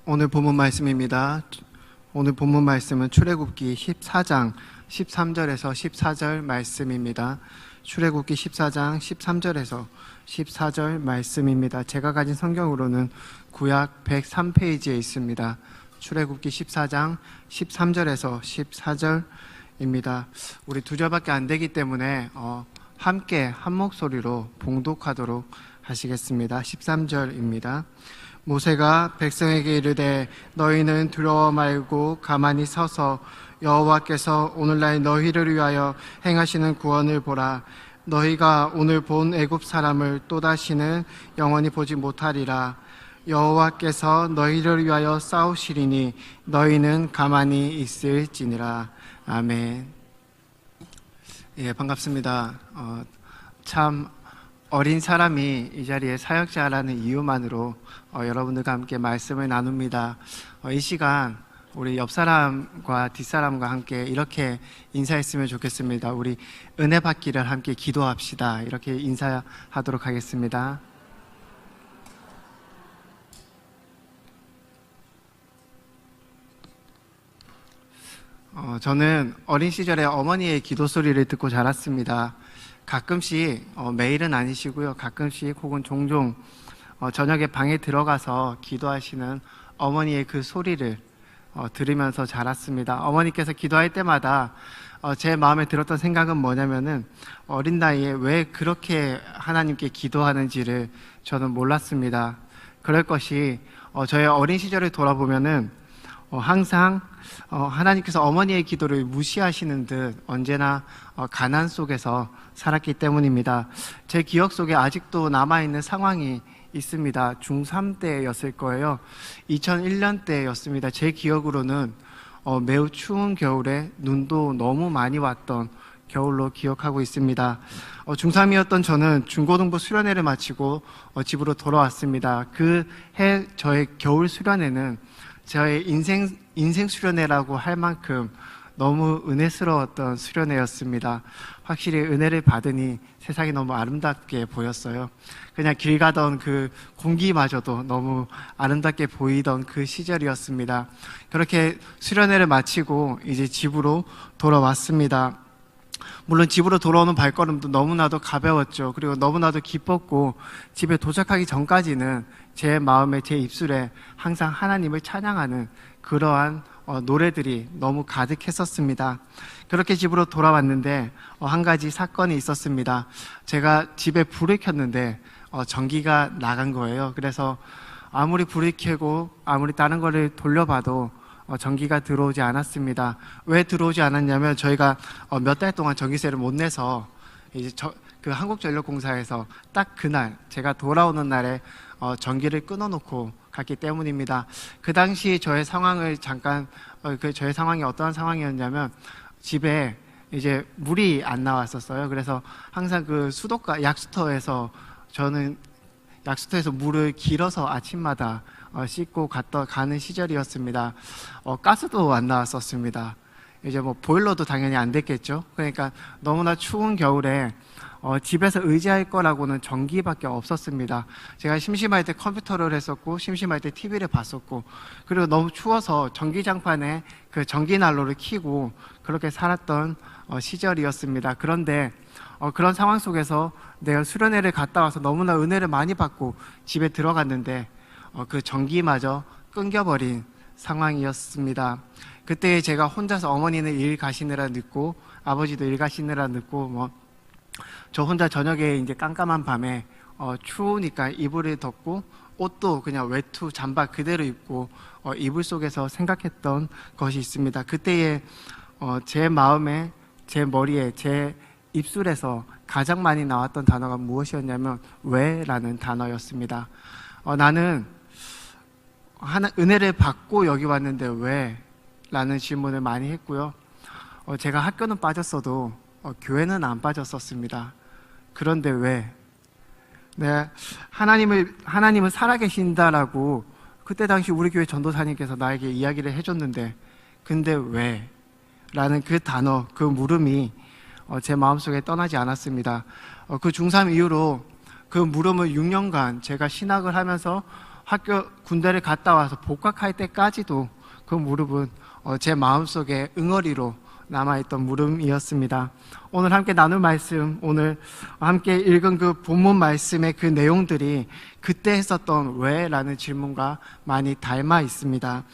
오늘 본문 말씀입니다. 오늘 본문 말씀은 출애굽기 14장 13절에서 14절 말씀입니다. 출애굽기 14장 13절에서 14절 말씀입니다. 제가 가진 성경으로는 구약 103페이지에 있습니다. 출애굽기 14장 13절에서 14절입니다. 우리 두 절밖에 안 되기 때문에 함께 한 목소리로 봉독하도록 하시겠습니다. 13절입니다. 모세가 백성에게 이르되 너희는 두려워 말고 가만히 서서 여호와께서 오늘날 너희를 위하여 행하시는 구원을 보라. 너희가 오늘 본 애굽 사람을 또다시는 영원히 보지 못하리라. 여호와께서 너희를 위하여 싸우시리니 너희는 가만히 있을지니라. 아멘. 예, 반갑습니다. 참 어린 사람이 이 자리에 사역자라는 이유만으로 여러분들과 함께 말씀을 나눕니다. 이 시간 우리 옆 사람과 뒷 사람과 함께 이렇게 인사했으면 좋겠습니다. 우리 은혜 받기를 함께 기도합시다. 이렇게 인사하도록 하겠습니다. 저는 어린 시절에 어머니의 기도 소리를 듣고 자랐습니다. 가끔씩 매일은 아니시고요. 가끔씩 혹은 종종 저녁에 방에 들어가서 기도하시는 어머니의 그 소리를 들으면서 자랐습니다. 어머니께서 기도할 때마다 제 마음에 들었던 생각은 뭐냐면은 어린 나이에 왜 그렇게 하나님께 기도하는지를 저는 몰랐습니다. 그럴 것이 저의 어린 시절을 돌아보면은 항상 하나님께서 어머니의 기도를 무시하시는 듯 언제나 가난 속에서 살았기 때문입니다. 제 기억 속에 아직도 남아있는 상황이 있습니다. 중3 때였을 거예요. 2001년 때였습니다. 제 기억으로는 매우 추운 겨울에 눈도 너무 많이 왔던 겨울로 기억하고 있습니다. 중3이었던 저는 중고등부 수련회를 마치고 집으로 돌아왔습니다. 그 해 저의 겨울 수련회는 저의 인생 수련회라고 할 만큼 너무 은혜스러웠던 수련회였습니다. 확실히 은혜를 받으니 세상이 너무 아름답게 보였어요. 그냥 길 가던 그 공기마저도 너무 아름답게 보이던 그 시절이었습니다. 그렇게 수련회를 마치고 이제 집으로 돌아왔습니다. 물론 집으로 돌아오는 발걸음도 너무나도 가벼웠죠. 그리고 너무나도 기뻤고 집에 도착하기 전까지는 제 마음에, 제 입술에 항상 하나님을 찬양하는 그러한 노래들이 너무 가득했었습니다. 그렇게 집으로 돌아왔는데 한 가지 사건이 있었습니다. 제가 집에 불을 켰는데 전기가 나간 거예요. 그래서 아무리 불을 켜고 아무리 다른 거를 돌려봐도 전기가 들어오지 않았습니다. 왜 들어오지 않았냐면 저희가 몇 달 동안 전기세를 못 내서 이제 그 한국전력공사에서 딱 그날 제가 돌아오는 날에 전기를 끊어놓고 갔기 때문입니다. 그 당시 저의 상황을 잠깐 저의 상황이 어떠한 상황이었냐면 집에 이제 물이 안 나왔었어요. 그래서 항상 그 수도가 약수터에서 저는 약수터에서 물을 길어서 아침마다 씻고 가는 시절이었습니다. 가스도 안 나왔었습니다. 이제 뭐 보일러도 당연히 안 됐겠죠. 그러니까 너무나 추운 겨울에 집에서 의지할 거라고는 전기밖에 없었습니다. 제가 심심할 때 컴퓨터를 했었고 심심할 때 TV를 봤었고 그리고 너무 추워서 전기장판에 그 전기난로를 켜고 그렇게 살았던 시절이었습니다. 그런데 그런 상황 속에서 내가 수련회를 갔다 와서 너무나 은혜를 많이 받고 집에 들어갔는데 그 전기마저 끊겨버린 상황이었습니다. 그때 제가 혼자서 어머니는 일 가시느라 늦고 아버지도 일 가시느라 늦고 저 혼자 저녁에 이제 깜깜한 밤에 추우니까 이불을 덮고 옷도 그냥 외투 잠바 그대로 입고 이불 속에서 생각했던 것이 있습니다. 그때에 제 마음에, 제 머리에, 제 입술에서 가장 많이 나왔던 단어가 무엇이었냐면 왜? 라는 단어였습니다. 나는 은혜를 받고 여기 왔는데 왜? 라는 질문을 많이 했고요. 제가 학교는 빠졌어도 교회는 안 빠졌었습니다. 그런데 왜? 네, 하나님은 살아계신다라고 그때 당시 우리 교회 전도사님께서 나에게 이야기를 해줬는데 근데 왜? 라는 그 단어, 그 물음이 제 마음속에 떠나지 않았습니다. 그 중3 이후로 그 물음을 6년간 제가 신학을 하면서 학교 군대를 갔다 와서 복학할 때까지도 그 무릎은 제 마음속에 응어리로 남아있던 물음이었습니다. 오늘 함께 나눌 말씀, 오늘 함께 읽은 그 본문 말씀의 그 내용들이 그때 했었던 왜? 라는 질문과 많이 닮아 있습니다.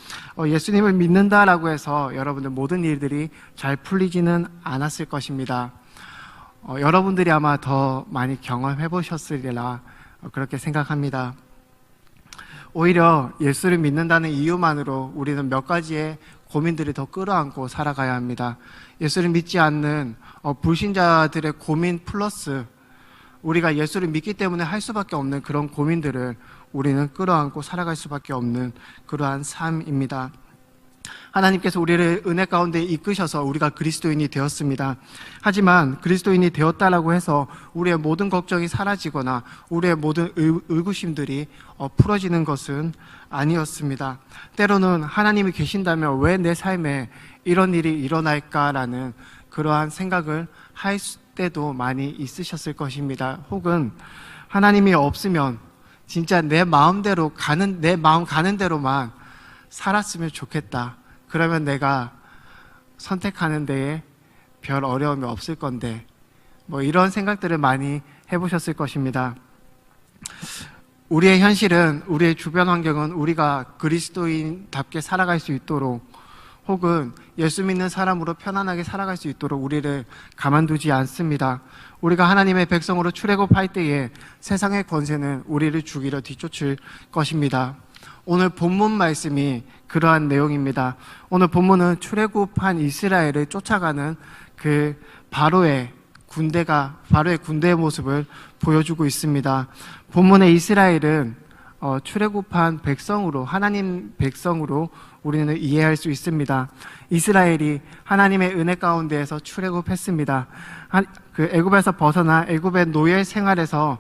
예수님을 믿는다라고 해서 여러분들 모든 일들이 잘 풀리지는 않았을 것입니다. 여러분들이 아마 더 많이 경험해 보셨으리라 그렇게 생각합니다. 오히려 예수를 믿는다는 이유만으로 우리는 몇 가지의 고민들이 더 끌어안고 살아가야 합니다. 예수를 믿지 않는 불신자들의 고민 플러스 우리가 예수를 믿기 때문에 할 수밖에 없는 그런 고민들을 우리는 끌어안고 살아갈 수밖에 없는 그러한 삶입니다. 하나님께서 우리를 은혜 가운데 이끄셔서 우리가 그리스도인이 되었습니다. 하지만 그리스도인이 되었다라고 해서 우리의 모든 걱정이 사라지거나 우리의 모든 의구심들이 풀어지는 것은 아니었습니다. 때로는 하나님이 계신다면 왜 내 삶에 이런 일이 일어날까라는 그러한 생각을 할 때도 많이 있으셨을 것입니다. 혹은 하나님이 없으면 진짜 내 마음 가는 대로만 살았으면 좋겠다. 그러면 내가 선택하는 데에 별 어려움이 없을 건데 이런 생각들을 많이 해보셨을 것입니다. 우리의 현실은, 우리의 주변 환경은 우리가 그리스도인답게 살아갈 수 있도록 혹은 예수 믿는 사람으로 편안하게 살아갈 수 있도록 우리를 가만두지 않습니다. 우리가 하나님의 백성으로 출애굽할 때에 세상의 권세는 우리를 죽이려 뒤쫓을 것입니다. 오늘 본문 말씀이 그러한 내용입니다. 오늘 본문은 출애굽한 이스라엘을 쫓아가는 그 바로의 군대의 모습을 보여주고 있습니다. 본문의 이스라엘은 출애굽한 백성으로, 하나님 백성으로 우리는 이해할 수 있습니다. 이스라엘이 하나님의 은혜 가운데에서 출애굽했습니다. 그 애굽에서 벗어나 애굽의 노예 생활에서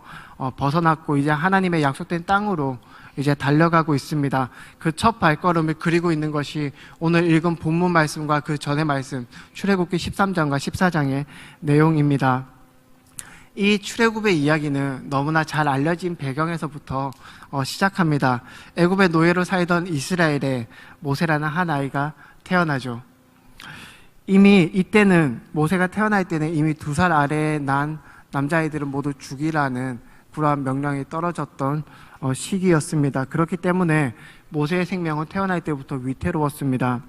벗어났고 이제 하나님의 약속된 땅으로 이제 달려가고 있습니다. 그 첫 발걸음을 그리고 있는 것이 오늘 읽은 본문 말씀과 그 전의 말씀 출애굽기 13장과 14장의 내용입니다. 이 출애굽의 이야기는 너무나 잘 알려진 배경에서부터 시작합니다. 애굽의 노예로 살던 이스라엘에 모세라는 한 아이가 태어나죠. 이미 이때는 모세가 태어날 때는 이미 2살 아래에 난 남자아이들은 모두 죽이라는 그러한 명령이 떨어졌던 시기였습니다. 그렇기 때문에 모세의 생명은 태어날 때부터 위태로웠습니다.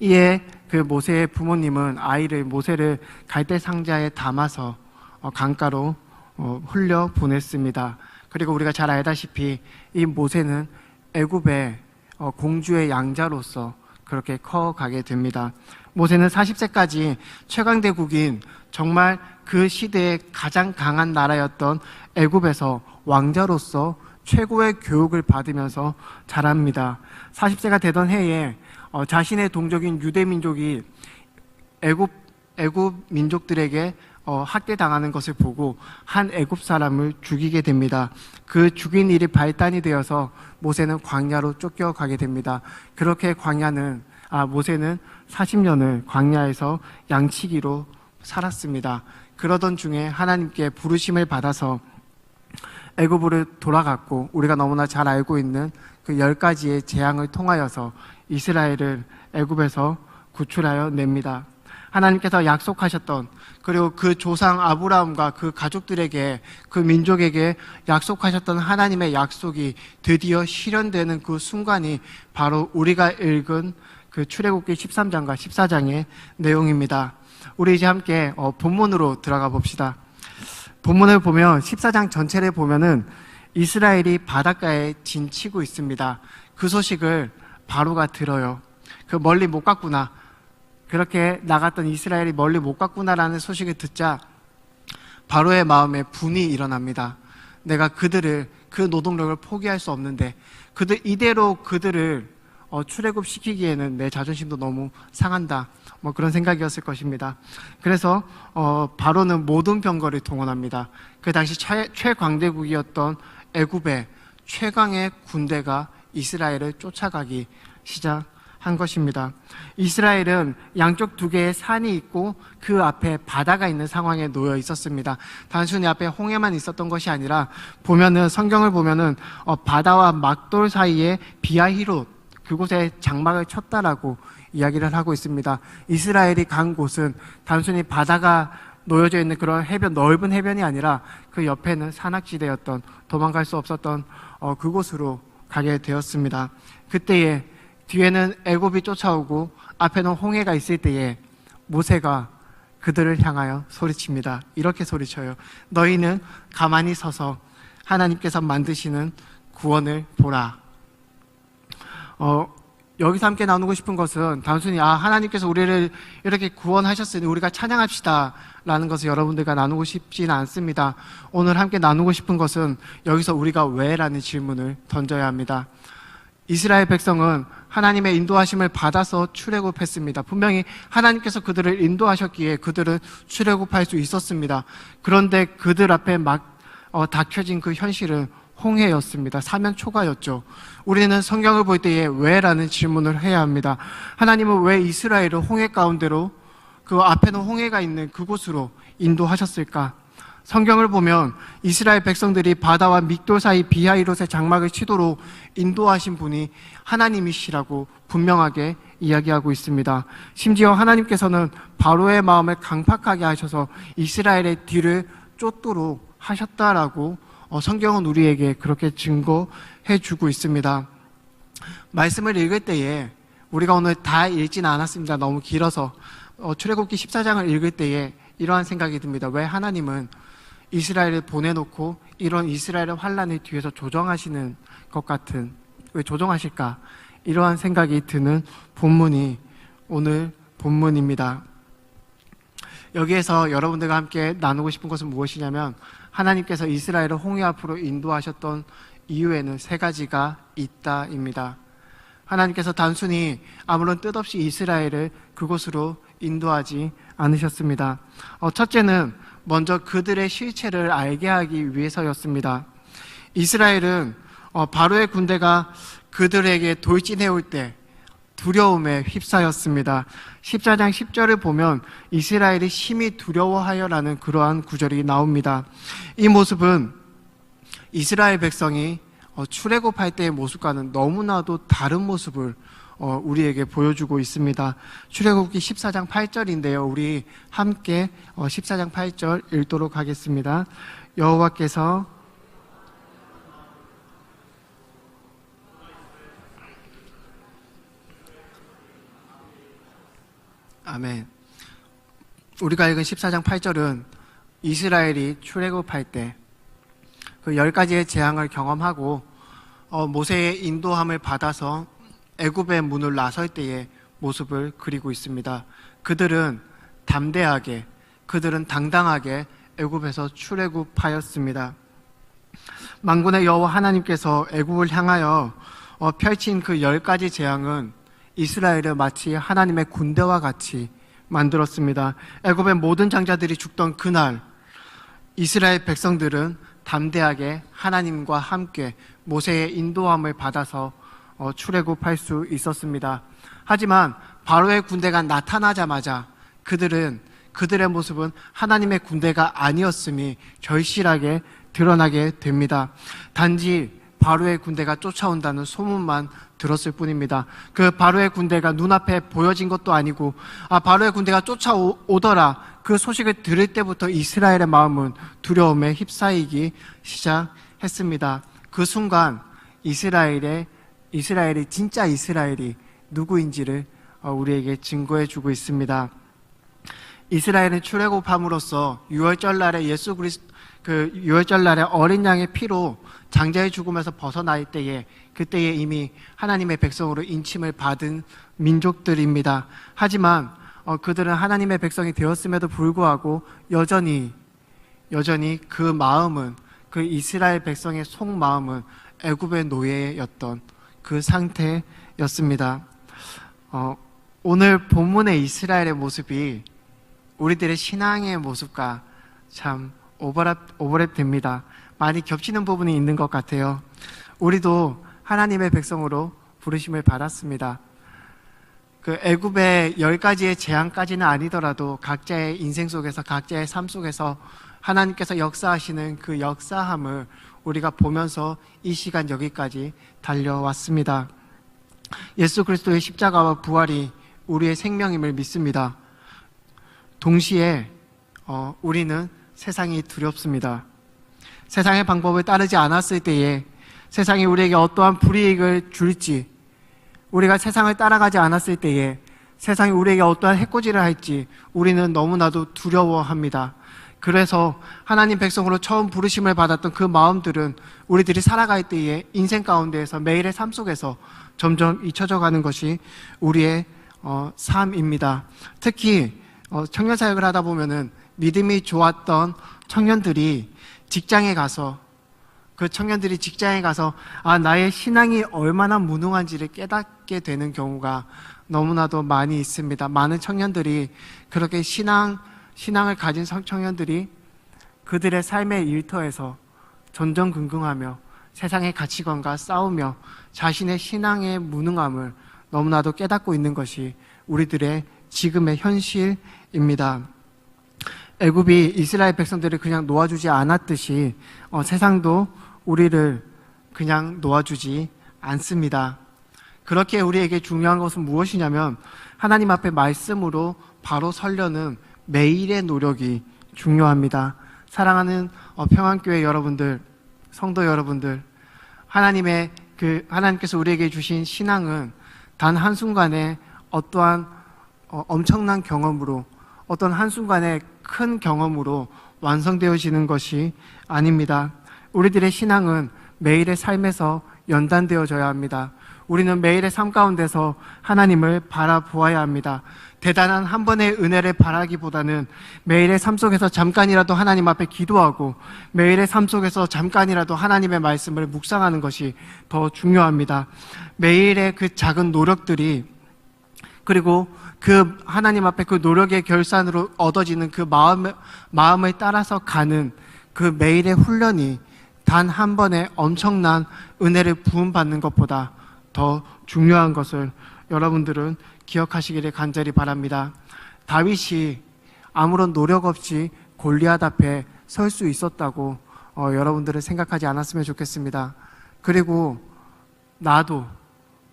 이에 그 모세의 부모님은 모세를 갈대 상자에 담아서 강가로 흘려 보냈습니다. 그리고 우리가 잘 알다시피 이 모세는 애굽의 공주의 양자로서 그렇게 커가게 됩니다. 모세는 40세까지 최강대국인 정말 그 시대의 가장 강한 나라였던 애굽에서 왕자로서 최고의 교육을 받으면서 자랍니다. 40세가 되던 해에 자신의 동족인 유대 민족이 애굽 민족들에게 학대당하는 것을 보고 한 애굽 사람을 죽이게 됩니다. 그 죽인 일이 발단이 되어서 모세는 광야로 쫓겨가게 됩니다. 그렇게 모세는 40년을 광야에서 양치기로 살았습니다. 그러던 중에 하나님께 부르심을 받아서 애굽으로 돌아갔고 우리가 너무나 잘 알고 있는 그 10가지의 재앙을 통하여서 이스라엘을 애굽에서 구출하여 냅니다. 하나님께서 약속하셨던, 그리고 그 조상 아브라함과 그 가족들에게, 그 민족에게 약속하셨던 하나님의 약속이 드디어 실현되는 그 순간이 바로 우리가 읽은 그 출애굽기 13장과 14장의 내용입니다. 우리 이제 함께 본문으로 들어가 봅시다. 본문을 보면 14장 전체를 보면은 이스라엘이 바닷가에 진치고 있습니다. 그 소식을 바로가 들어요. 그 멀리 못 갔구나, 그렇게 나갔던 이스라엘이 멀리 못 갔구나라는 소식을 듣자 바로의 마음에 분이 일어납니다. 내가 그 노동력을 포기할 수 없는데 이대로 그들을 출애굽시키기에는 내 자존심도 너무 상한다, 그런 생각이었을 것입니다. 그래서 바로는 모든 병거를 동원합니다. 그 당시 최강대국이었던 애굽의 최강의 군대가 이스라엘을 쫓아가기 시작합니다. 한 것입니다. 이스라엘은 양쪽 두 개의 산이 있고 그 앞에 바다가 있는 상황에 놓여 있었습니다. 단순히 앞에 홍해만 있었던 것이 아니라 성경을 보면은 바다와 막돌 사이에 비아히롯, 그곳에 장막을 쳤다라고 이야기를 하고 있습니다. 이스라엘이 간 곳은 단순히 바다가 놓여져 있는 그런 넓은 해변이 아니라 그 옆에는 산악지대였던, 도망갈 수 없었던 그곳으로 가게 되었습니다. 그때에 뒤에는 애굽이 쫓아오고 앞에는 홍해가 있을 때에 모세가 그들을 향하여 소리칩니다. 이렇게 소리쳐요. 너희는 가만히 서서 하나님께서 만드시는 구원을 보라. 여기서 함께 나누고 싶은 것은 단순히 하나님께서 우리를 이렇게 구원하셨으니 우리가 찬양합시다 라는 것을 여러분들과 나누고 싶지는 않습니다. 오늘 함께 나누고 싶은 것은 여기서 우리가 왜? 라는 질문을 던져야 합니다. 이스라엘 백성은 하나님의 인도하심을 받아서 출애굽했습니다. 분명히 하나님께서 그들을 인도하셨기에 그들은 출애굽할 수 있었습니다. 그런데 그들 앞에 닥쳐진 그 현실은 홍해였습니다. 사면 초가였죠. 우리는 성경을 볼 때에 왜? 라는 질문을 해야 합니다. 하나님은 왜 이스라엘을 홍해 가운데로, 그 앞에는 홍해가 있는 그곳으로 인도하셨을까? 성경을 보면 이스라엘 백성들이 바다와 믹돌 사이 비하이롯의 장막을 치도록 인도하신 분이 하나님이시라고 분명하게 이야기하고 있습니다. 심지어 하나님께서는 바로의 마음을 강팍하게 하셔서 이스라엘의 뒤를 쫓도록 하셨다라고 성경은 우리에게 그렇게 증거해 주고 있습니다. 말씀을 읽을 때에 우리가 오늘 다 읽지는 않았습니다. 너무 길어서 출애굽기 14장을 읽을 때에 이러한 생각이 듭니다. 왜 하나님은 이스라엘을 보내놓고 이런 이스라엘의 환란을 뒤에서 조정하시는 것 같은, 왜 조정하실까? 이러한 생각이 드는 본문이 오늘 본문입니다. 여기에서 여러분들과 함께 나누고 싶은 것은 무엇이냐면, 하나님께서 이스라엘을 홍해 앞으로 인도하셨던 이유에는 세 가지가 있다입니다. 하나님께서 단순히 아무런 뜻 없이 이스라엘을 그곳으로 인도하지 않으셨습니다. 첫째는 먼저 그들의 실체를 알게 하기 위해서였습니다. 이스라엘은 바로의 군대가 그들에게 돌진해올 때 두려움에 휩싸였습니다. 14장 10절을 보면 이스라엘이 심히 두려워하여라는 그러한 구절이 나옵니다. 이 모습은 이스라엘 백성이 출애굽할 때의 모습과는 너무나도 다른 모습을 우리에게 보여주고 있습니다. 출애굽기 14장 8절인데요. 우리 함께 14장 8절 읽도록 하겠습니다. 여호와께서 아멘. 우리가 읽은 14장 8절은 이스라엘이 출애굽할 때 그 10가지의 재앙을 경험하고 모세의 인도함을 받아서 애굽의 문을 나설 때의 모습을 그리고 있습니다. 그들은 담대하게, 그들은 당당하게 애굽에서 출애굽하였습니다. 만군의 여호와 하나님께서 애굽을 향하여 펼친 그 10가지 재앙은 이스라엘을 마치 하나님의 군대와 같이 만들었습니다. 애굽의 모든 장자들이 죽던 그날 이스라엘 백성들은 담대하게 하나님과 함께 모세의 인도함을 받아서 출애굽할 수 있었습니다. 하지만 바로의 군대가 나타나자마자 그들의 모습은 하나님의 군대가 아니었음이 절실하게 드러나게 됩니다. 단지 바로의 군대가 쫓아온다는 소문만 들었을 뿐입니다. 그 바로의 군대가 눈앞에 보여진 것도 아니고 바로의 군대가 쫓아오더라 그 소식을 들을 때부터 이스라엘의 마음은 두려움에 휩싸이기 시작했습니다. 그 순간 이스라엘이 진짜 이스라엘이 누구인지를 우리에게 증거해 주고 있습니다. 이스라엘은 출애굽함으로써 유월절날에 유월절날에 어린 양의 피로 장자의 죽음에서 벗어날 때에 그때에 이미 하나님의 백성으로 인침을 받은 민족들입니다. 하지만 그들은 하나님의 백성이 되었음에도 불구하고 여전히 그 마음은, 그 이스라엘 백성의 속마음은 애굽의 노예였던 그 상태였습니다. 오늘 본문의 이스라엘의 모습이 우리들의 신앙의 모습과 참 오버랩 됩니다. 많이 겹치는 부분이 있는 것 같아요. 우리도 하나님의 백성으로 부르심을 받았습니다. 그 애굽의 10가지의 재앙까지는 아니더라도 각자의 인생 속에서, 각자의 삶 속에서 하나님께서 역사하시는 그 역사함을 우리가 보면서 이 시간 여기까지 달려왔습니다. 예수 그리스도의 십자가와 부활이 우리의 생명임을 믿습니다. 동시에 우리는 세상이 두렵습니다. 세상의 방법을 따르지 않았을 때에 세상이 우리에게 어떠한 불이익을 줄지, 우리가 세상을 따라가지 않았을 때에 세상이 우리에게 어떠한 해코지를 할지 우리는 너무나도 두려워합니다. 그래서 하나님 백성으로 처음 부르심을 받았던 그 마음들은 우리들이 살아갈 때에 인생 가운데에서 매일의 삶 속에서 점점 잊혀져 가는 것이 우리의 삶입니다. 특히 청년 사역을 하다 보면은 믿음이 좋았던 청년들이 직장에 가서, 그 청년들이 직장에 가서 나의 신앙이 얼마나 무능한지를 깨닫게 되는 경우가 너무나도 많이 있습니다. 많은 청년들이 그렇게 신앙을 가진 청년들이 그들의 삶의 일터에서 전전긍긍하며 세상의 가치관과 싸우며 자신의 신앙의 무능함을 너무나도 깨닫고 있는 것이 우리들의 지금의 현실입니다. 애굽이 이스라엘 백성들을 그냥 놓아주지 않았듯이 세상도 우리를 그냥 놓아주지 않습니다. 그렇게 우리에게 중요한 것은 무엇이냐면 하나님 앞에 말씀으로 바로 서려는 매일의 노력이 중요합니다. 사랑하는 평안교회 여러분들, 성도 여러분들, 하나님께서 우리에게 주신 신앙은 단 한순간에 어떠한 엄청난 경험으로, 어떤 한순간의 큰 경험으로 완성되어지는 것이 아닙니다. 우리들의 신앙은 매일의 삶에서 연단되어져야 합니다. 우리는 매일의 삶 가운데서 하나님을 바라보아야 합니다. 대단한 한 번의 은혜를 바라기보다는 매일의 삶 속에서 잠깐이라도 하나님 앞에 기도하고 매일의 삶 속에서 잠깐이라도 하나님의 말씀을 묵상하는 것이 더 중요합니다. 매일의 그 작은 노력들이, 그리고 그 하나님 앞에 그 노력의 결산으로 얻어지는 그 마음을 따라서 가는 그 매일의 훈련이 단 한 번의 엄청난 은혜를 부음받는 것보다 더 중요한 것을 여러분들은 기억하시기를 간절히 바랍니다. 다윗이 아무런 노력 없이 골리앗 앞에 설 수 있었다고 여러분들은 생각하지 않았으면 좋겠습니다. 그리고 나도,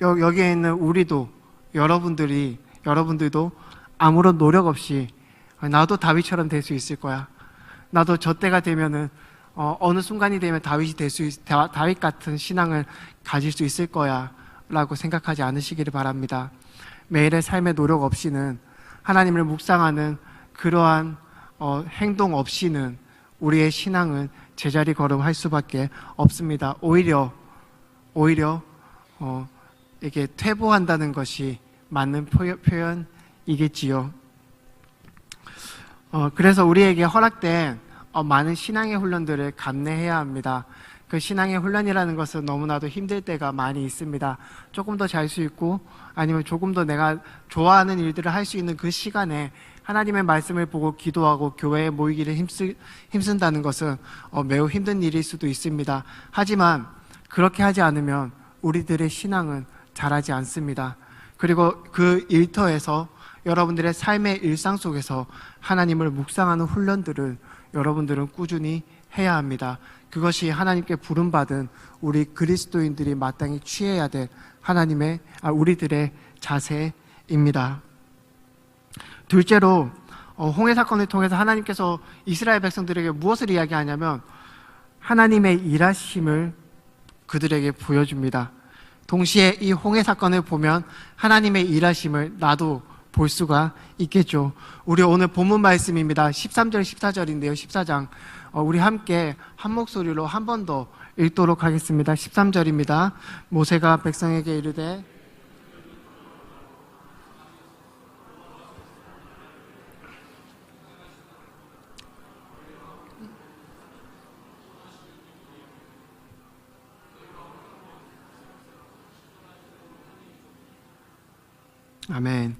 여기에 있는 우리도, 여러분들도 아무런 노력 없이 나도 다윗처럼 될 수 있을 거야, 나도 저 때가 되면은 어느 순간이 되면 다윗 같은 신앙을 가질 수 있을 거야 라고 생각하지 않으시기를 바랍니다. 매일의 삶의 노력 없이는, 하나님을 묵상하는 그러한 행동 없이는 우리의 신앙은 제자리 걸음할 수밖에 없습니다. 오히려 이게 퇴보한다는 것이 맞는 표현이겠지요. 그래서 우리에게 허락된 많은 신앙의 훈련들을 감내해야 합니다. 그 신앙의 훈련이라는 것은 너무나도 힘들 때가 많이 있습니다. 조금 더 잘 수 있고 아니면 조금 더 내가 좋아하는 일들을 할 수 있는 그 시간에 하나님의 말씀을 보고 기도하고 교회에 모이기를 힘쓴다는 것은 매우 힘든 일일 수도 있습니다. 하지만 그렇게 하지 않으면 우리들의 신앙은 자라지 않습니다. 그리고 그 일터에서, 여러분들의 삶의 일상 속에서 하나님을 묵상하는 훈련들을 여러분들은 꾸준히 해야 합니다. 그것이 하나님께 부름받은 우리 그리스도인들이 마땅히 취해야 될 우리들의 자세입니다. 둘째로 홍해 사건을 통해서 하나님께서 이스라엘 백성들에게 무엇을 이야기하냐면 하나님의 일하심을 그들에게 보여줍니다. 동시에 이 홍해 사건을 보면 하나님의 일하심을 나도 볼 수가 있겠죠. 우리 오늘 본문 말씀입니다. 13절 14절인데요 14장 우리 함께 한 목소리로 한 번 더 읽도록 하겠습니다. 13절입니다. 모세가 백성에게 이르되 아멘.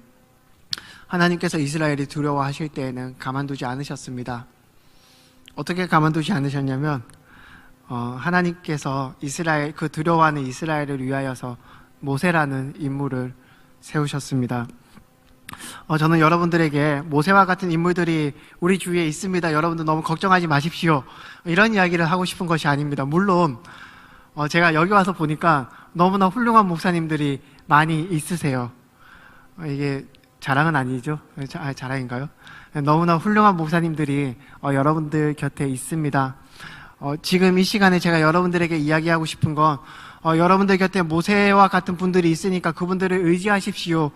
하나님께서 이스라엘이 두려워하실 때에는 가만두지 않으셨습니다. 어떻게 가만두지 않으셨냐면 하나님께서 두려워하는 이스라엘을 위하여서 모세라는 인물을 세우셨습니다. 저는 여러분들에게 모세와 같은 인물들이 우리 주위에 있습니다. 여러분들 너무 걱정하지 마십시오. 이런 이야기를 하고 싶은 것이 아닙니다. 물론 제가 여기 와서 보니까 너무나 훌륭한 목사님들이 많이 있으세요. 이게 자랑은 아니죠? 자랑인가요? 너무나 훌륭한 목사님들이 여러분들 곁에 있습니다. 지금 이 시간에 제가 여러분들에게 이야기하고 싶은 건 여러분들 곁에 모세와 같은 분들이 있으니까 그분들을 의지하십시오.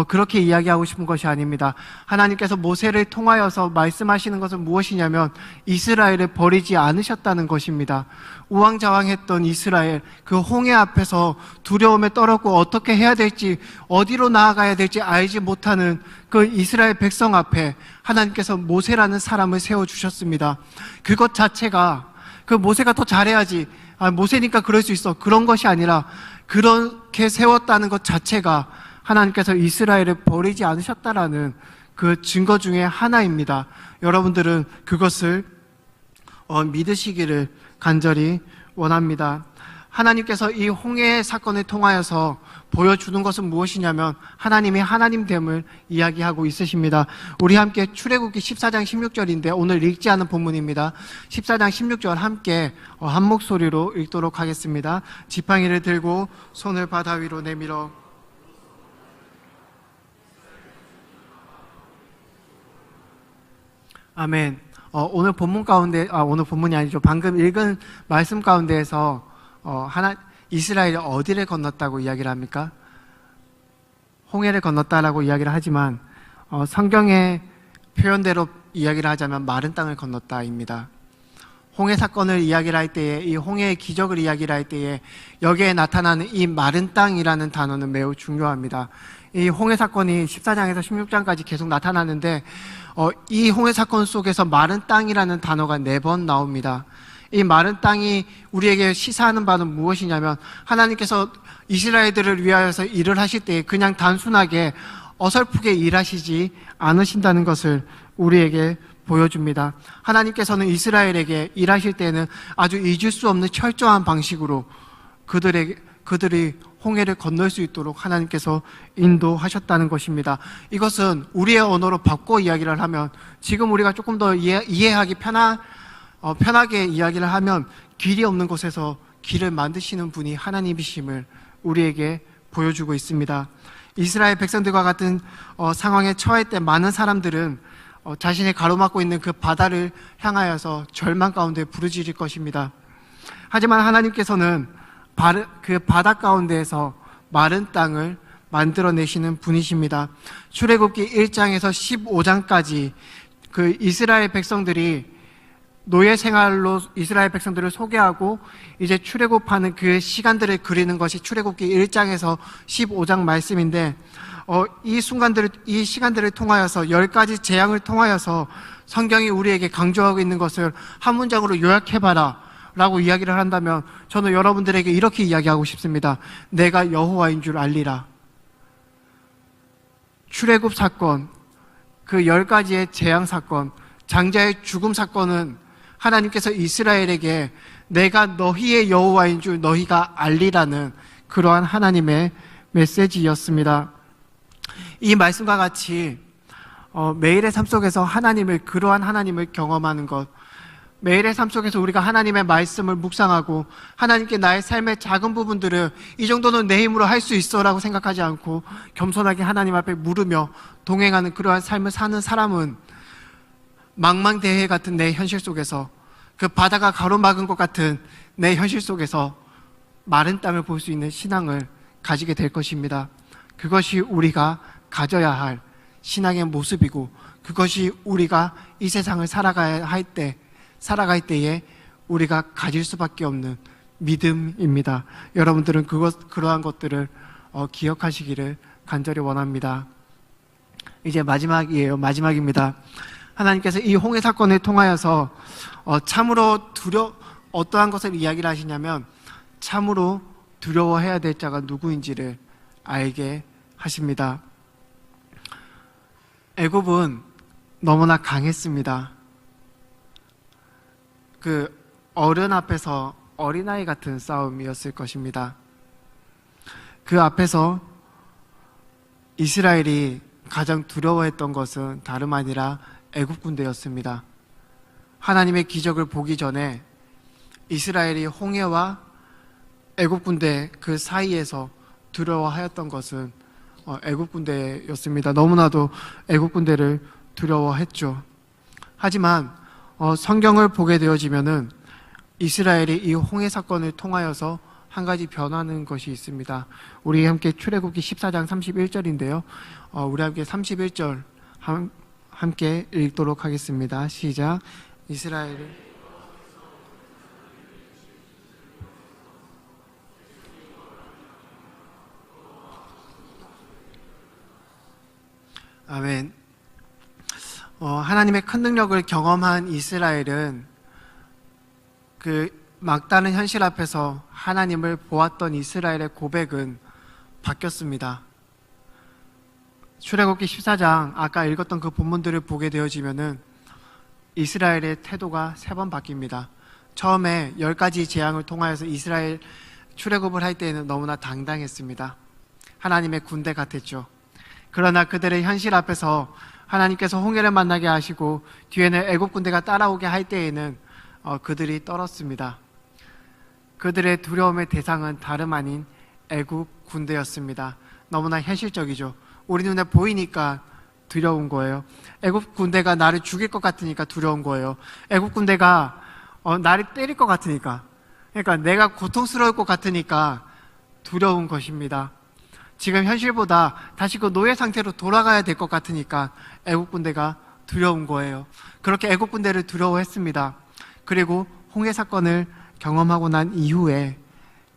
그렇게 이야기하고 싶은 것이 아닙니다. 하나님께서 모세를 통하여서 말씀하시는 것은 무엇이냐면 이스라엘을 버리지 않으셨다는 것입니다. 우왕좌왕했던 이스라엘, 그 홍해 앞에서 두려움에 떨었고 어떻게 해야 될지, 어디로 나아가야 될지 알지 못하는 그 이스라엘 백성 앞에 하나님께서 모세라는 사람을 세워주셨습니다. 그것 자체가 그 모세가 더 잘해야지, 모세니까 그럴 수 있어, 그런 것이 아니라 그렇게 세웠다는 것 자체가 하나님께서 이스라엘을 버리지 않으셨다라는 그 증거 중에 하나입니다. 여러분들은 그것을 믿으시기를 간절히 원합니다. 하나님께서 이 홍해 사건을 통하여서 보여주는 것은 무엇이냐면 하나님이 하나님됨을 이야기하고 있으십니다. 우리 함께 출애굽기 14장 16절인데 오늘 읽지 않은 본문입니다. 14장 16절 함께 한 목소리로 읽도록 하겠습니다. 지팡이를 들고 손을 바다 위로 내밀어 아멘. 오늘 본문 가운데, 오늘 본문이 아니죠. 방금 읽은 말씀 가운데에서 이스라엘이 어디를 건넜다고 이야기를 합니까? 홍해를 건넜다라고 이야기를 하지만 성경의 표현대로 이야기를 하자면 마른 땅을 건넜다입니다. 홍해 사건을 이야기를 할 때에, 이 홍해의 기적을 이야기를 할 때에 여기에 나타나는 이 마른 땅이라는 단어는 매우 중요합니다. 이 홍해 사건이 14장에서 16장까지 계속 나타나는데 이 홍해 사건 속에서 마른 땅이라는 단어가 4번 나옵니다. 이 마른 땅이 우리에게 시사하는 바는 무엇이냐면 하나님께서 이스라엘들을 위하여서 일을 하실 때 그냥 단순하게 어설프게 일하시지 않으신다는 것을 우리에게 보여줍니다. 하나님께서는 이스라엘에게 일하실 때는 아주 잊을 수 없는 철저한 방식으로 그들이 홍해를 건널 수 있도록 하나님께서 인도하셨다는 것입니다. 이것은 우리의 언어로 바꿔 이야기를 하면, 지금 우리가 조금 더 이해하기 편하게 이야기를 하면, 길이 없는 곳에서 길을 만드시는 분이 하나님이심을 우리에게 보여주고 있습니다. 이스라엘 백성들과 같은 상황에 처할 때 많은 사람들은 자신이 가로막고 있는 그 바다를 향하여서 절망 가운데 부르짖을 것입니다. 하지만 하나님께서는 그 바다 가운데에서 마른 땅을 만들어내시는 분이십니다. 출애굽기 1장에서 15장까지 그 이스라엘 백성들이 노예 생활로 이스라엘 백성들을 소개하고 이제 출애굽하는 그 시간들을 그리는 것이 출애굽기 1장에서 15장 말씀인데, 이 시간들을 통하여서 10가지 재앙을 통하여서 성경이 우리에게 강조하고 있는 것을 한 문장으로 요약해봐라 라고 이야기를 한다면 저는 여러분들에게 이렇게 이야기하고 싶습니다. 내가 여호와인 줄 알리라. 출애굽 사건, 그 10가지의 재앙 사건, 장자의 죽음 사건은 하나님께서 이스라엘에게 내가 너희의 여호와인 줄 너희가 알리라는 그러한 하나님의 메시지였습니다. 이 말씀과 같이 매일의 삶 속에서 그러한 하나님을 경험하는 것, 매일의 삶 속에서 우리가 하나님의 말씀을 묵상하고 하나님께 나의 삶의 작은 부분들을 이 정도는 내 힘으로 할 수 있어 라고 생각하지 않고 겸손하게 하나님 앞에 물으며 동행하는 그러한 삶을 사는 사람은 망망대해 같은 내 현실 속에서, 그 바다가 가로막은 것 같은 내 현실 속에서 마른 땅을 볼 수 있는 신앙을 가지게 될 것입니다. 그것이 우리가 가져야 할 신앙의 모습이고, 그것이 우리가 이 세상을 살아갈 때에 우리가 가질 수밖에 없는 믿음입니다. 여러분들은 그러한 것들을 기억하시기를 간절히 원합니다. 이제 마지막입니다. 하나님께서 이 홍해 사건을 통하여서 참으로 어떠한 것을 이야기를 하시냐면 참으로 두려워해야 될 자가 누구인지를 알게 하십니다. 애굽은 너무나 강했습니다. 그 어른 앞에서 어린아이 같은 싸움이었을 것입니다. 그 앞에서 이스라엘이 가장 두려워했던 것은 다름 아니라 애굽 군대였습니다. 하나님의 기적을 보기 전에 이스라엘이 홍해와 애굽 군대 그 사이에서 두려워하였던 것은 애굽 군대였습니다. 너무나도 애굽 군대를 두려워했죠. 하지만 성경을 보게 되어지면은 이스라엘이 이 홍해 사건을 통하여서 한 가지 변하는 것이 있습니다. 우리 함께 출애굽기 14장 31절인데요. 우리 함께 31절 함께 읽도록 하겠습니다. 시작. 이스라엘이 아멘. 하나님의 큰 능력을 경험한 이스라엘은 그 막다른 현실 앞에서 하나님을 보았던 이스라엘의 고백은 바뀌었습니다. 출애굽기 14장 아까 읽었던 그 본문들을 보게 되어지면은 이스라엘의 태도가 3번 바뀝니다. 처음에 10가지 재앙을 통하여서 이스라엘 출애굽을 할 때에는 너무나 당당했습니다. 하나님의 군대 같았죠. 그러나 그들의 현실 앞에서 하나님께서 홍해를 만나게 하시고 뒤에는 애굽 군대가 따라오게 할 때에는 그들이 떨었습니다. 그들의 두려움의 대상은 다름 아닌 애굽 군대였습니다. 너무나 현실적이죠. 우리 눈에 보이니까 두려운 거예요. 애굽 군대가 나를 죽일 것 같으니까 두려운 거예요. 애굽 군대가 나를 때릴 것 같으니까, 그러니까 내가 고통스러울 것 같으니까 두려운 것입니다. 지금 현실보다 다시 그 노예 상태로 돌아가야 될 것 같으니까 애굽 군대가 두려운 거예요. 그렇게 애굽 군대를 두려워했습니다. 그리고 홍해 사건을 경험하고 난 이후에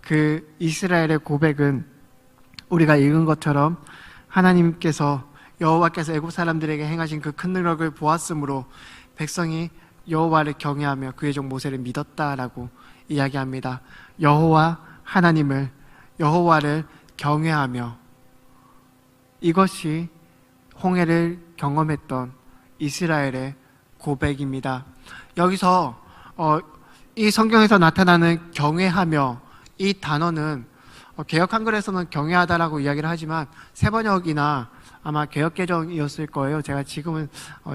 그 이스라엘의 고백은 우리가 읽은 것처럼 하나님께서 여호와께서 애굽 사람들에게 행하신 그 큰 능력을 보았으므로 백성이 여호와를 경외하며 그의 종 모세를 믿었다라고 이야기합니다. 여호와 하나님을, 여호와를 경외하며, 이것이 홍해를 경험했던 이스라엘의 고백입니다. 여기서 이 성경에서 나타나는 경외하며, 이 단어는 개역 한글에서는 경외하다라고 이야기를 하지만 세번역이나 아마 개역개정이었을 거예요. 제가 지금은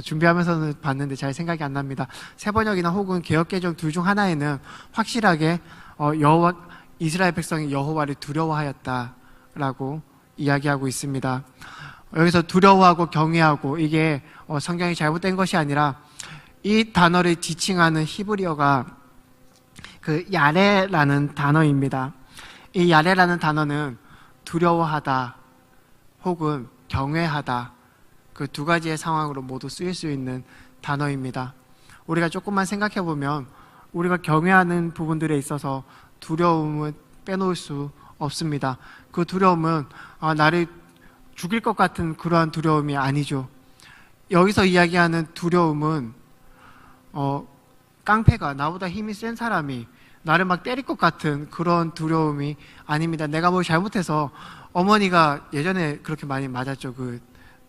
준비하면서는 봤는데 잘 생각이 안 납니다. 세번역이나 혹은 개역개정 둘 중 하나에는 확실하게 여호와, 이스라엘 백성이 여호와를 두려워하였다라고 이야기하고 있습니다. 여기서 두려워하고 경외하고, 이게 성경이 잘못된 것이 아니라 이 단어를 지칭하는 히브리어가 그 야레라는 단어입니다. 이 야레라는 단어는 두려워하다 혹은 경외하다, 그 두 가지의 상황으로 모두 쓰일 수 있는 단어입니다. 우리가 조금만 생각해 보면 우리가 경외하는 부분들에 있어서 두려움은 빼놓을 수 없습니다. 그 두려움은 나를 죽일 것 같은 그러한 두려움이 아니죠. 여기서 이야기하는 두려움은 깡패가, 나보다 힘이 센 사람이 나를 막 때릴 것 같은 그런 두려움이 아닙니다. 내가 뭘 잘못해서, 어머니가 예전에 그렇게 많이 맞았죠. 그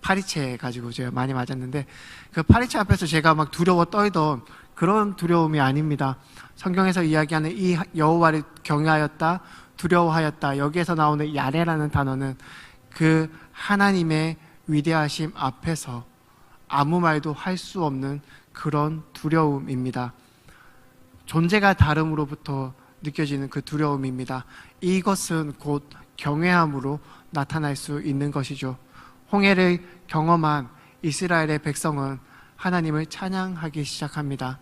파리채 가지고 제가 많이 맞았는데 그 파리채 앞에서 제가 막 두려워 떨던 그런 두려움이 아닙니다. 성경에서 이야기하는 이 여호와를 경외하였다, 두려워하였다, 여기에서 나오는 야레라는 단어는 그 하나님의 위대하심 앞에서 아무 말도 할 수 없는 그런 두려움입니다. 존재가 다름으로부터 느껴지는 그 두려움입니다. 이것은 곧 경외함으로 나타날 수 있는 것이죠. 홍해를 경험한 이스라엘의 백성은 하나님을 찬양하기 시작합니다.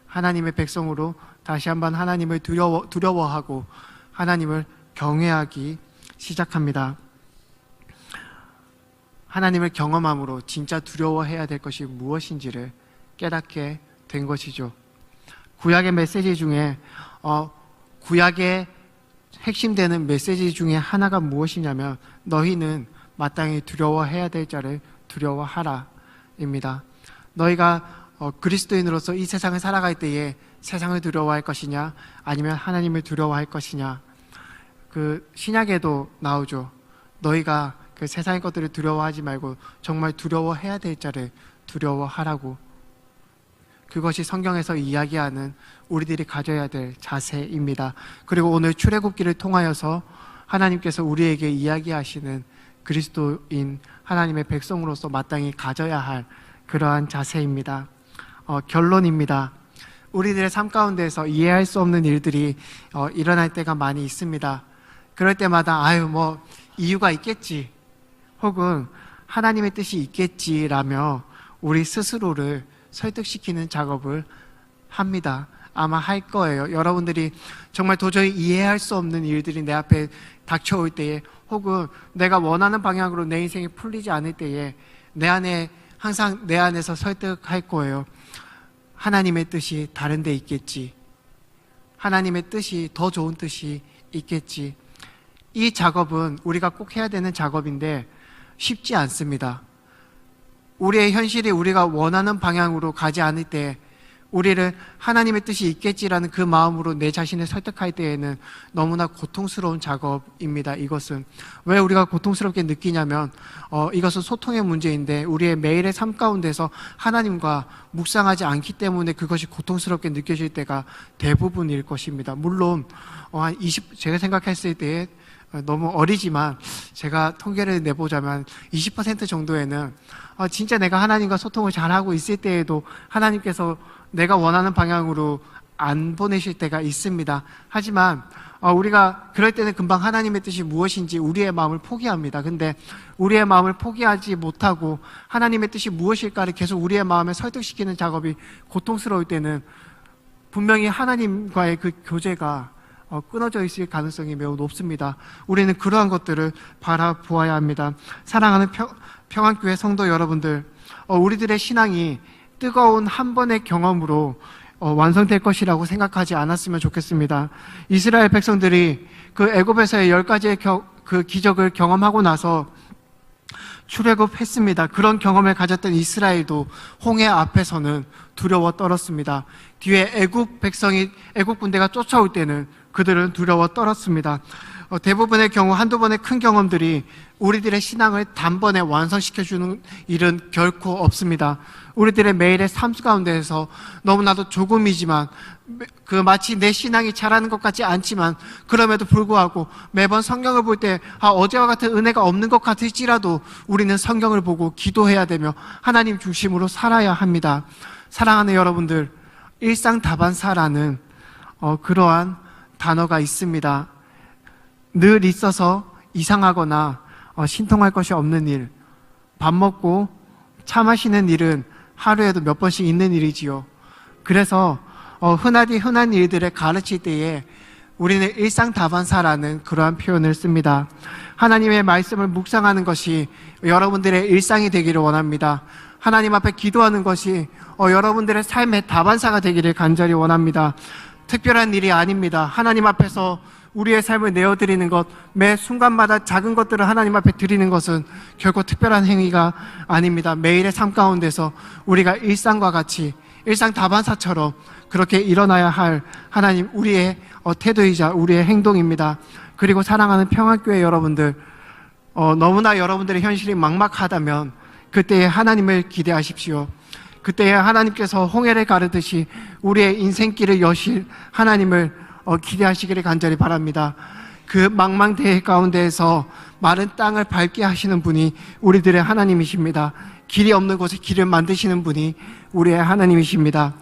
하나님의 백성으로 다시 한번 하나님을 두려워하고 하나님을 경외하기 시작합니다. 하나님을 경험함으로 진짜 두려워해야 될 것이 무엇인지를 깨닫게 된 것이죠. 구약의 메시지 중에 구약의 핵심되는 메시지 중에 하나가 무엇이냐면 너희는 마땅히 두려워해야 될 자를 두려워하라 입니다. 너희가 그리스도인으로서 이 세상을 살아갈 때에 세상을 두려워할 것이냐 아니면 하나님을 두려워할 것이냐. 그 신약에도 나오죠. 너희가 그 세상의 것들을 두려워하지 말고 정말 두려워해야 될 자를 두려워하라고. 그것이 성경에서 이야기하는 우리들이 가져야 될 자세입니다. 그리고 오늘 출애굽기를 통하여서 하나님께서 우리에게 이야기하시는 그리스도인 하나님의 백성으로서 마땅히 가져야 할 그러한 자세입니다. 결론입니다. 우리들의 삶 가운데서 이해할 수 없는 일들이 일어날 때가 많이 있습니다. 그럴 때마다 이유가 있겠지, 혹은 하나님의 뜻이 있겠지라며 우리 스스로를 설득시키는 작업을 합니다. 아마 할 거예요. 여러분들이 정말 도저히 이해할 수 없는 일들이 내 앞에 닥쳐올 때에, 혹은 내가 원하는 방향으로 내 인생이 풀리지 않을 때에 항상 내 안에서 설득할 거예요. 하나님의 뜻이 다른 데 있겠지. 하나님의 뜻이 더 좋은 뜻이 있겠지. 이 작업은 우리가 꼭 해야 되는 작업인데 쉽지 않습니다. 우리의 현실이 우리가 원하는 방향으로 가지 않을 때, 우리를 하나님의 뜻이 있겠지라는 그 마음으로 내 자신을 설득할 때에는 너무나 고통스러운 작업입니다. 이것은 왜 우리가 고통스럽게 느끼냐면 이것은 소통의 문제인데, 우리의 매일의 삶 가운데서 하나님과 묵상하지 않기 때문에 그것이 고통스럽게 느껴질 때가 대부분일 것입니다. 물론 제가 생각했을 때에 너무 어리지만 제가 통계를 내보자면 20% 정도에는 진짜 내가 하나님과 소통을 잘하고 있을 때에도 하나님께서 내가 원하는 방향으로 안 보내실 때가 있습니다. 하지만 우리가 그럴 때는 금방 하나님의 뜻이 무엇인지 우리의 마음을 포기합니다. 근데 우리의 마음을 포기하지 못하고 하나님의 뜻이 무엇일까를 계속 우리의 마음에 설득시키는 작업이 고통스러울 때는 분명히 하나님과의 그 교제가 끊어져 있을 가능성이 매우 높습니다. 우리는 그러한 것들을 바라보아야 합니다. 사랑하는 평안교회 성도 여러분들, 우리들의 신앙이 뜨거운 한 번의 경험으로 완성될 것이라고 생각하지 않았으면 좋겠습니다. 이스라엘 백성들이 그 애굽에서의 10가지의 그 기적을 경험하고 나서 출애굽했습니다. 그런 경험을 가졌던 이스라엘도 홍해 앞에서는 두려워 떨었습니다. 뒤에 애굽 군대가 쫓아올 때는 그들은 두려워 떨었습니다. 대부분의 경우 한두 번의 큰 경험들이 우리들의 신앙을 단번에 완성시켜주는 일은 결코 없습니다. 우리들의 매일의 삶 가운데에서 너무나도 조금이지만, 마치 내 신앙이 자라는 것 같지 않지만 그럼에도 불구하고 매번 성경을 볼 때 어제와 같은 은혜가 없는 것 같을지라도 우리는 성경을 보고 기도해야 되며 하나님 중심으로 살아야 합니다. 사랑하는 여러분들, 일상다반사라는 그러한 단어가 있습니다. 늘 있어서 이상하거나 신통할 것이 없는 일, 밥 먹고 차 마시는 일은 하루에도 몇 번씩 있는 일이지요. 그래서 흔한 일들을 가르칠 때에 우리는 일상다반사라는 그러한 표현을 씁니다. 하나님의 말씀을 묵상하는 것이 여러분들의 일상이 되기를 원합니다. 하나님 앞에 기도하는 것이 여러분들의 삶의 다반사가 되기를 간절히 원합니다. 특별한 일이 아닙니다. 하나님 앞에서 우리의 삶을 내어드리는 것, 매 순간마다 작은 것들을 하나님 앞에 드리는 것은 결코 특별한 행위가 아닙니다. 매일의 삶 가운데서 우리가 일상과 같이 일상다반사처럼 그렇게 일어나야 할 하나님, 우리의 태도이자 우리의 행동입니다. 그리고 사랑하는 평안교회 여러분들, 너무나 여러분들의 현실이 막막하다면 그때에 하나님을 기대하십시오. 그때에 하나님께서 홍해를 가르듯이 우리의 인생길을 여실 하나님을 기대하시기를 간절히 바랍니다. 그 망망대해 가운데에서 마른 땅을 밟게 하시는 분이 우리들의 하나님이십니다. 길이 없는 곳에 길을 만드시는 분이 우리의 하나님이십니다.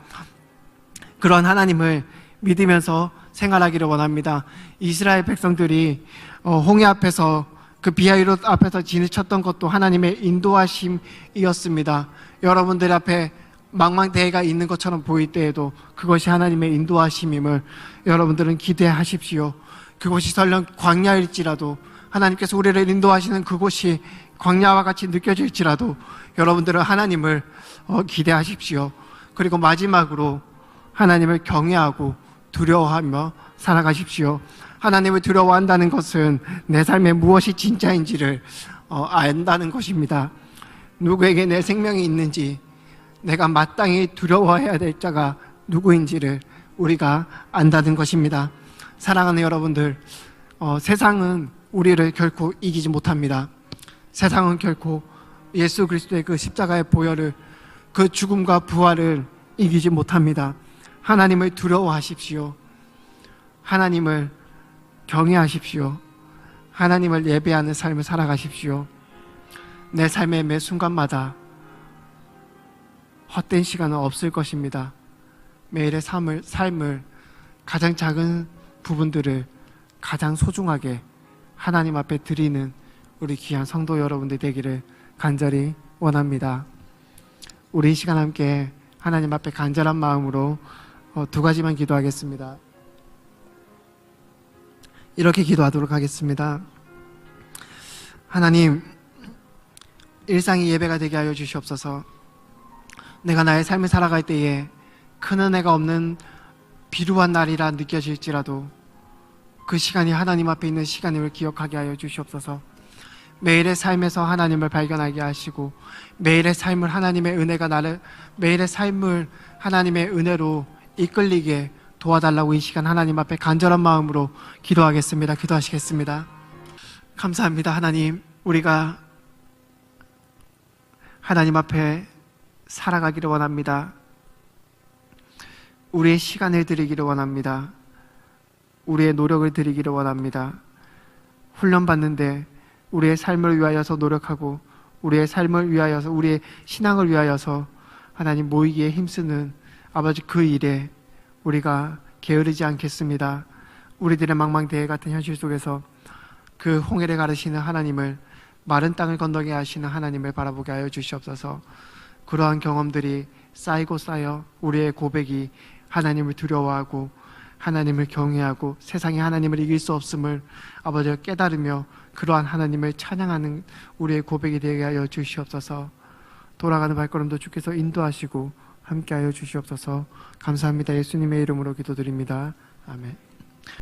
그런 하나님을 믿으면서 생활하기를 원합니다. 이스라엘 백성들이 홍해 앞에서, 그 비하이롯 앞에서 지내쳤던 것도 하나님의 인도하심이었습니다. 여러분들 앞에 망망대해가 있는 것처럼 보일 때에도 그것이 하나님의 인도하심임을 여러분들은 기대하십시오. 그곳이 설령 광야일지라도, 하나님께서 우리를 인도하시는 그곳이 광야와 같이 느껴질지라도 여러분들은 하나님을 기대하십시오. 그리고 마지막으로 하나님을 경외하고 두려워하며 살아가십시오. 하나님을 두려워한다는 것은 내 삶에 무엇이 진짜인지를 안다는 것입니다. 누구에게 내 생명이 있는지, 내가 마땅히 두려워해야 될 자가 누구인지를 우리가 안다는 것입니다. 사랑하는 여러분들, 세상은 우리를 결코 이기지 못합니다. 세상은 결코 예수 그리스도의 그 십자가의 보혈을, 그 죽음과 부활을 이기지 못합니다. 하나님을 두려워하십시오. 하나님을 경외하십시오. 하나님을 예배하는 삶을 살아가십시오. 내 삶의 매 순간마다 헛된 시간은 없을 것입니다. 매일의 삶을 가장 작은 부분들을 가장 소중하게 하나님 앞에 드리는 우리 귀한 성도 여러분들 되기를 간절히 원합니다. 우리 이 시간 함께 하나님 앞에 간절한 마음으로 두 가지만 기도하겠습니다. 이렇게 기도하도록 하겠습니다. 하나님, 일상이 예배가 되게 하여 주시옵소서. 내가 나의 삶을 살아갈 때에 큰 은혜가 없는 비루한 날이라 느껴질지라도 그 시간이 하나님 앞에 있는 시간임을 기억하게 하여 주시옵소서. 매일의 삶에서 하나님을 발견하게 하시고 매일의 삶을 하나님의 은혜가 매일의 삶을 하나님의 은혜로 이끌리게 도와달라고 이 시간 하나님 앞에 간절한 마음으로 기도하겠습니다. 기도하시겠습니다. 감사합니다. 하나님, 우리가 하나님 앞에 살아가기를 원합니다. 우리의 시간을 드리기를 원합니다. 우리의 노력을 드리기를 원합니다. 훈련받는데 우리의 삶을 위하여서 노력하고 우리의 삶을 위하여서 우리의 신앙을 위하여서 하나님 모이기에 힘쓰는 아버지 그 일에 우리가 게으르지 않겠습니다. 우리들의 망망대해 같은 현실 속에서 그 홍해를 가르시는 하나님을, 마른 땅을 건너게 하시는 하나님을 바라보게 하여 주시옵소서. 그러한 경험들이 쌓이고 쌓여 우리의 고백이 하나님을 두려워하고 하나님을 경외하고 세상에 하나님을 이길 수 없음을 아버지가 깨달으며 그러한 하나님을 찬양하는 우리의 고백이 되게 하여 주시옵소서. 돌아가는 발걸음도 주께서 인도하시고 함께하여 주시옵소서. 감사합니다. 예수님의 이름으로 기도드립니다. 아멘.